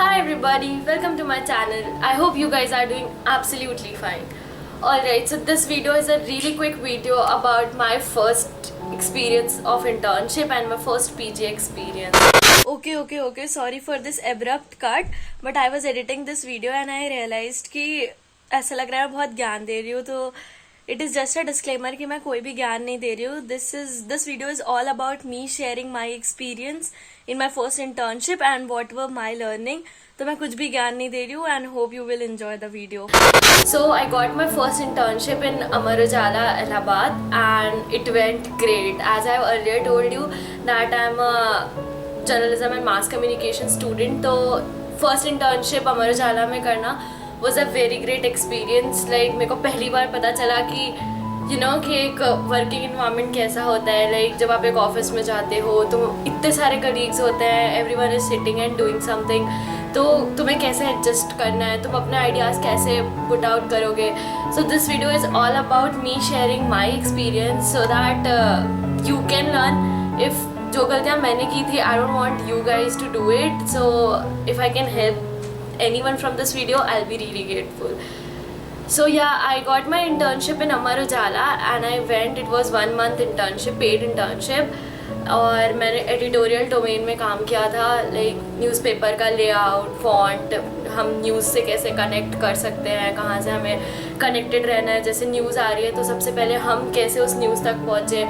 Hi everybody, welcome to my channel. I hope you guys are doing absolutely fine. Alright, so this video is a really quick video about my first experience of internship and my first PG experience. Okay, sorry for this abrupt cut, but I was editing this video and I realized कि ऐसा लग रहा है मैं बहुत ज्ञान दे रही हूँ, तो it is just a disclaimer कि मैं कोई भी ज्ञान नहीं दे रही हूँ. This video is all about me sharing my experience in my first internship and what were my learning. तो मैं कुछ भी ज्ञान नहीं दे रही हूँ and hope you will enjoy the video. So I got my first internship in Amar Ujala Allahabad and it went great. As I have earlier told you that I am a journalism and mass communication student. तो first internship Amar Ujala में करना was a very great experience. Like मेरे को पहली बार पता चला कि कि एक वर्किंग इन्वायरमेंट कैसा होता है. लाइक जब आप एक ऑफिस में जाते हो तो इतने सारे कलीग्स होते हैं, everyone is sitting and doing something. तो तुम्हें कैसे एडजस्ट करना है, तुम अपने आइडियाज़ कैसे पुट आउट करोगे. So this video is all about me sharing my experience so that you can learn. If जो गलतियाँ मैंने की थी, I don't want you guys to do it. So if I can help anyone from this video, I'll be really grateful. So yeah, I got my internship in Amar Ujala and I went. It was 1 month internship, paid internship. और मैंने editorial domain में काम किया था. Like newspaper का layout, font, हम news से कैसे कनेक्ट कर सकते हैं, कहाँ से हमें कनेक्टेड रहना है. जैसे न्यूज़ आ रही है तो सबसे पहले हम कैसे उस न्यूज़ तक पहुँचे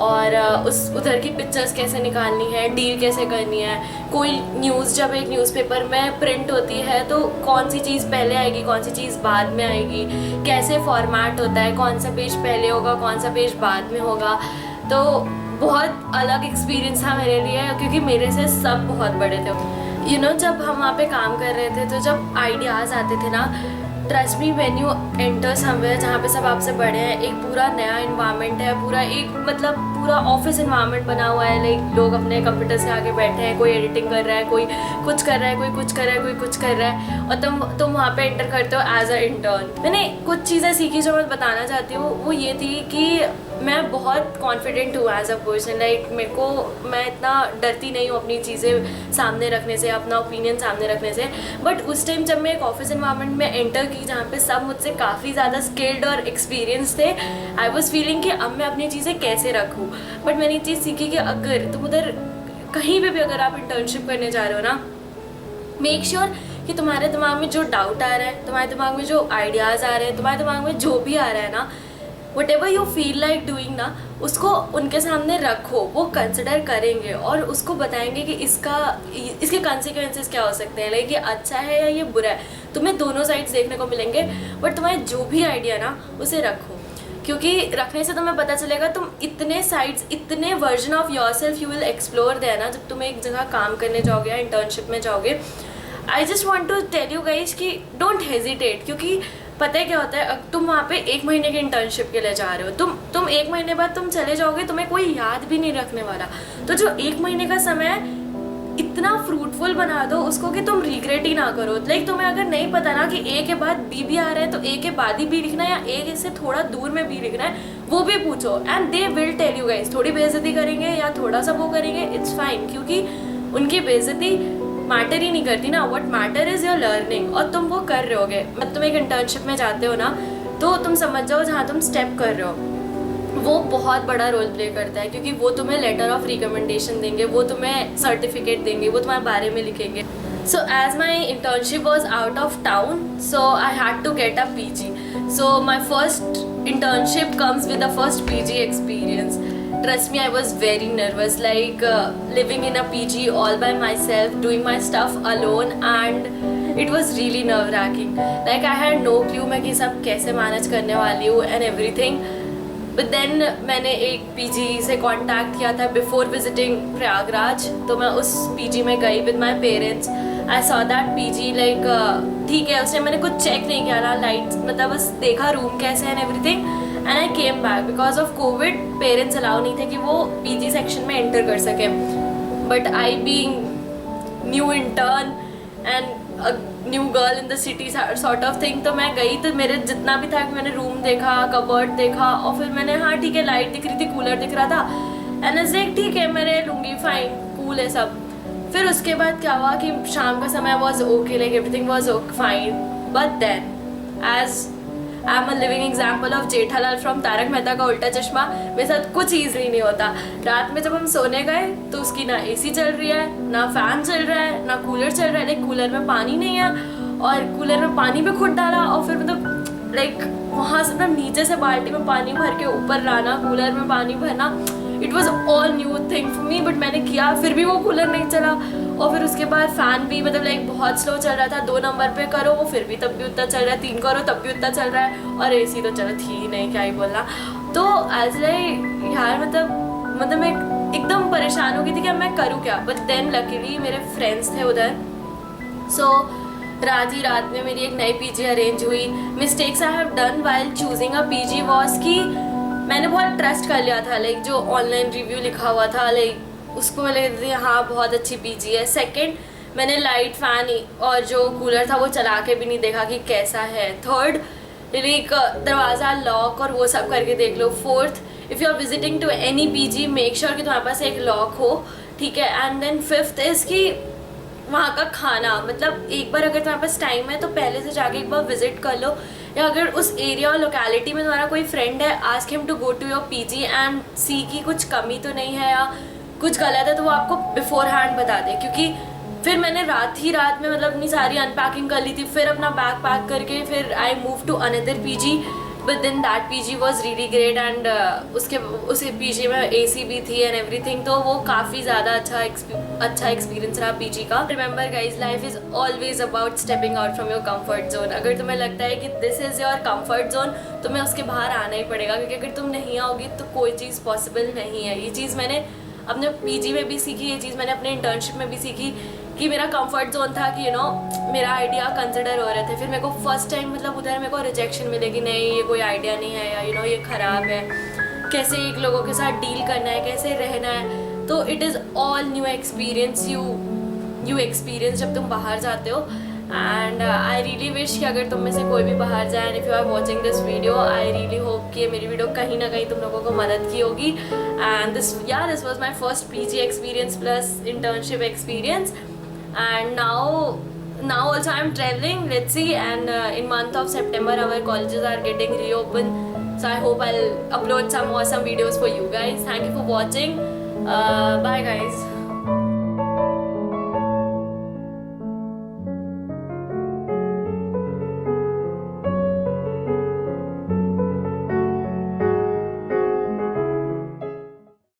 और उस उधर की पिक्चर्स कैसे निकालनी है, डील कैसे करनी है. कोई न्यूज़ जब एक न्यूज़पेपर में प्रिंट होती है तो कौन सी चीज़ पहले आएगी, कौन सी चीज़ बाद में आएगी, कैसे फॉर्मेट होता है, कौन सा पेज पहले होगा, कौन सा पेज बाद में होगा. तो बहुत अलग एक्सपीरियंस था मेरे लिए क्योंकि मेरे से सब बहुत बड़े थे. जब हम वहाँ पे काम कर रहे थे तो जब आइडियाज़ आते थे ना, trust me, when you enter somewhere जहाँ पे सब आपसे बड़े हैं, एक पूरा नया इन्वायरमेंट है, पूरा एक पूरा ऑफिस इन्वायरमेंट बना हुआ है. लाइक लोग अपने कंप्यूटर से आगे बैठे हैं, कोई एडिटिंग कर रहा है, कोई कुछ कर रहा है, कोई कुछ कर रहा है, कोई कुछ कर रहा है, और तुम वहाँ पे एंटर करते हो एज अ इंटर्न. मैंने कुछ चीज़ें सीखी जो मैं बताना चाहती हूँ. वो ये थी कि मैं बहुत कॉन्फिडेंट हूँ एज अ पर्सन. लाइक मैं इतना डरती नहीं हूँ अपनी चीज़ें सामने रखने से, अपना ओपिनियन सामने रखने से. बट उस टाइम जब मैं एक ऑफिस इन्वायरमेंट में एंटर की जहाँ पे सब मुझसे काफ़ी ज़्यादा स्किल्ड और एक्सपीरियंस थे, आई वॉज फीलिंग कि अब मैं अपनी चीज़ें कैसे रखूँ. बट मैंने ये चीज़ सीखी कि अगर तुम उधर कहीं पे भी अगर आप इंटर्नशिप करने जा रहे हो ना, मेक श्योर कि तुम्हारे दिमाग में जो डाउट आ रहा है, तुम्हारे दिमाग में जो आइडियाज़ आ रहे हैं, तुम्हारे दिमाग में जो भी आ रहा है ना, whatever you feel like doing ना, उसको उनके सामने रखो. वो कंसिडर करेंगे और उसको बताएंगे कि इसके कॉन्सिक्वेंसेस क्या हो सकते हैं. लाइक ये अच्छा है या ये बुरा है. तुम्हें दोनों साइड्स देखने को मिलेंगे, बट तुम्हारे जो भी आइडिया ना उसे रखो, क्योंकि रखने से तुम्हें पता चलेगा तुम इतने साइड्स, इतने version of your self you will explore देना जब तुम एक जगह काम करने जाओगे या इंटर्नशिप में जाओगे. I just want to tell you guys कि डोंट हेजिटेट, क्योंकि पता है क्या होता है, तुम वहाँ पे 1 महीने की इंटर्नशिप के लिए जा रहे हो, तुम 1 महीने बाद तुम चले जाओगे, तुम्हें कोई याद भी नहीं रखने वाला. तो जो 1 महीने का समय है, इतना फ्रूटफुल बना दो उसको कि तुम रिग्रेट ही ना करो. लाइक तुम्हें अगर नहीं पता ना कि ए के बाद बी भी आ रहा है तो ए के बाद ही बी लिखना है या ए से थोड़ा दूर में बी लिखना है, वो भी पूछो and they will tell you guys. थोड़ी बेइज्जती करेंगे या थोड़ा सा वो करेंगे, इट्स फाइन, क्योंकि उनकी बेइज्जती मैटर ही नहीं करती ना. What matter is your learning, और तुम वो कर रहे होगे. जब तुम एक इंटर्नशिप में जाते हो ना, तो तुम समझ जाओ जहाँ तुम स्टेप कर रहे हो वो बहुत बड़ा रोल प्ले करता है, क्योंकि वो तुम्हें लेटर ऑफ रिकमेंडेशन देंगे, वो तुम्हें सर्टिफिकेट देंगे, वो तुम्हारे बारे में लिखेंगे. So as my internship was out of town, so I had to get a PG. So my first internship comes with the first PG experience. Trust me, I was very nervous, like living in a PG all by myself, doing my stuff alone, and it was really nerve-wracking. Like I had no clue मैं कि सब कैसे manage करने वाली हूँ and everything. But then मैंने एक PG से कांटेक्ट किया था बिफोर विजिटिंग प्रयागराज. तो मैं उस PG में गई with my parents. I saw that PG, like ठीक है, उसने मैंने कुछ चेक नहीं किया ना, लाइट्स बस देखा रूम कैसे and everything, and I came back. Because of Covid parents allow नहीं थे कि वो PG सेक्शन में एंटर कर सकें. But I being new intern and new girl in the city sort of thing, तो मैं गई. तो मेरे जितना भी था, मैंने रूम देखा, कबर्ड देखा, और फिर मैंने हाँ ठीक है, लाइट दिख रही थी, कूलर दिख रहा था, एंड ऐसे ठीक है मैं रह लूँगी, फाइन, कूल है सब. फिर उसके बाद क्या हुआ कि शाम का समय was okay, like everything was fine, but then as I am a living example of Jethalal from Taarak Mehta Ka Ooltah चश्मा, मेरे साथ कुछ ईजिली नहीं होता। रात में जब हम सोने गए तो उसकी ना एसी चल रही है, ना फैन चल रहा है, ना कूलर चल रहा है, लाइक कूलर में पानी नहीं है, और कूलर में पानी भी खुद डाला, और फिर मतलब लाइक वहाँ से मतलब नीचे से बाल्टी में पानी भर के ऊपर लाना, कूलर में पानी भरना, it was all new thing for me, but मैंने किया, फिर भी वो कूलर नहीं चला। और फिर उसके बाद फ़ैन भी मतलब लाइक बहुत स्लो चल रहा था, 2 नंबर पे करो वो फिर भी तब भी उतना चल रहा है, 3 करो तब भी उतना चल रहा है, और एसी तो चलो थी ही नहीं, क्या ही बोलना। तो एज लाइक यार मतलब मैं एकदम परेशान हो गई थी कि अब मैं करूँ क्या। बट देन लकीली मेरे फ्रेंड्स थे उधर, सो रात ही रात में मेरी एक नई पीजी अरेंज हुई। Mistakes I have done while choosing a PG was कि मैंने बहुत ट्रस्ट कर लिया था, लाइक जो ऑनलाइन रिव्यू लिखा हुआ था लाइक उसको मैं लगी थी हाँ बहुत अच्छी पीजी है। सेकंड, मैंने लाइट फ़ैन और जो कूलर था वो चला के भी नहीं देखा कि कैसा है। थर्ड, लाइक दरवाज़ा लॉक और वो सब करके देख लो। Fourth, if you are visiting to any PG make sure कि तुम्हारे पास एक लॉक हो, ठीक है। एंड देन फिफ्थ इज़ कि वहाँ का खाना, मतलब एक बार अगर तुम्हारे पास टाइम है तो पहले से जाके एक बार विजिट कर लो, या अगर उस एरिया और लोकेलिटी में तुम्हारा कोई फ्रेंड है ask him to go to your PG and see की कुछ कमी तो नहीं है या कुछ गलत है तो वो आपको बिफोर हैंड बता दे। क्योंकि फिर मैंने रात ही रात में मतलब अपनी सारी अनपैकिंग कर ली थी, फिर अपना बैग पैक करके फिर I move to another PG, but then that PG was really great and उस पीजी में एसी भी थी एंड एवरीथिंग, तो वो काफ़ी ज़्यादा अच्छा एक्सपीरियंस रहा पीजी का। Remember guys, life is always about stepping out from your comfort zone. अगर तुम्हें लगता है कि this is your comfort zone, तुम्हें उसके बाहर आना ही पड़ेगा, क्योंकि अगर तुम नहीं आओगी तो कोई चीज़ पॉसिबल नहीं है। ये चीज़ मैंने अपने पीजी में भी सीखी, ये चीज़ मैंने अपने इंटर्नशिप में भी सीखी कि मेरा कंफर्ट जोन था कि मेरा आइडिया कंसिडर हो रहे थे। फिर मेरे को फर्स्ट टाइम मतलब उधर मेरे को रिजेक्शन मिले कि नहीं ये कोई आइडिया नहीं है या ये ख़राब है, कैसे एक लोगों के साथ डील करना है, कैसे रहना है। तो it is all new experience you experience जब तुम बाहर जाते हो। एंड आई रियली विश कि अगर तुम में से कोई भी बाहर जाए and if you are watching this video, I really hope कि मेरी वीडियो कहीं ना कहीं तुम लोगों को मदद की होगी। And this was my first PG experience plus internship experience, and now also I'm traveling, let's see, and in month of September our colleges are getting reopened, so I hope I'll upload some awesome videos for you guys. Thank you for watching. Bye guys.